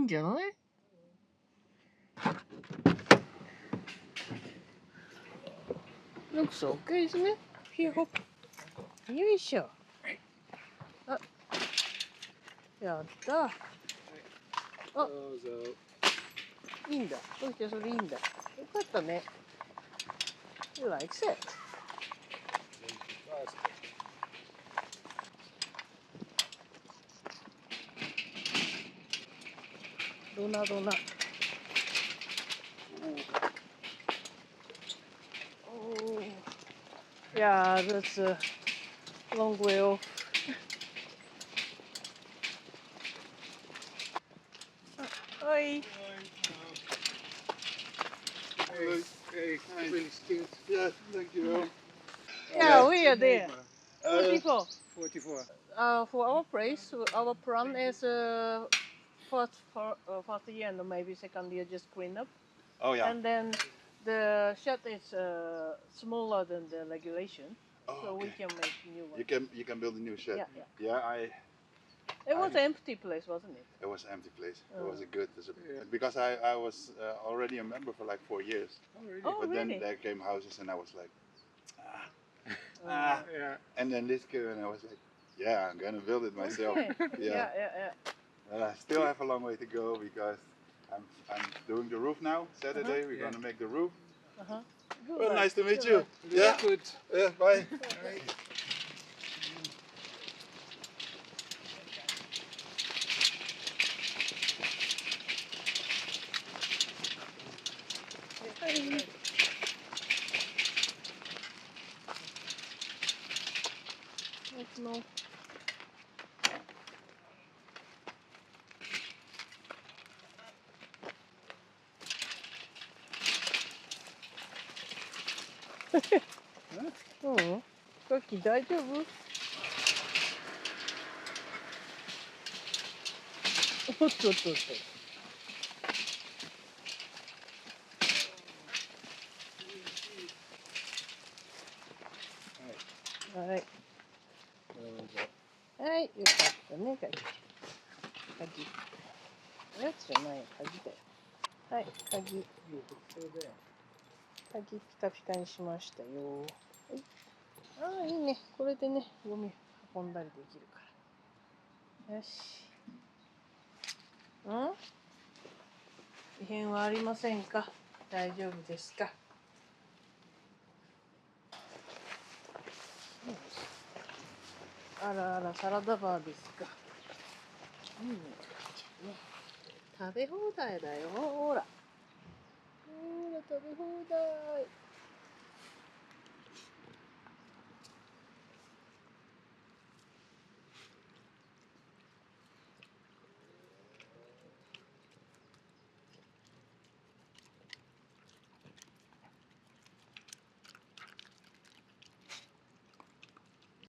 んじゃない？Looks okay, isn't it? Here, hop. よいしょ。あ、やった。あ、いいんだ。どうしてそれいいんだ。よかったね。You like it? どなどな。Oh. Yeah, that's a long way off. Hi. Hey, really scared. Yeah, thank you. Yeah, we are there. 44. 44. For our place, our plan is first year and maybe second year just clean up. Oh yeah. And then the shed is smaller than the regulation, so okay. we can make new one. You can build a new shed. Yeah. Yeah, It was an empty place, wasn't it? It was an empty place. It was a good because I was already a member for like 4 years. Oh, really? Oh, but really? then there came houses and I was like, yeah. And then this came and I was like, yeah, I'm gonna build it myself. Okay. Yeah. But I still have a long way to go because I'm doing the roof now. Saturday we're gonna make the roof. Well, nice to meet you. Yeah. Good. Yeah. Bye. No. カキ大丈夫？おっと。はい。はい、よかったね、鍵。おやつじゃないよ、鍵だよ。はい、鍵ピカピカにしましたよ。はい。ああ、いいね。これでね、ゴミ運んだりできるから。よし。異変はありませんか？大丈夫ですか？あら、サラダバーですか。食べ放題だよ。ほら食べ放題。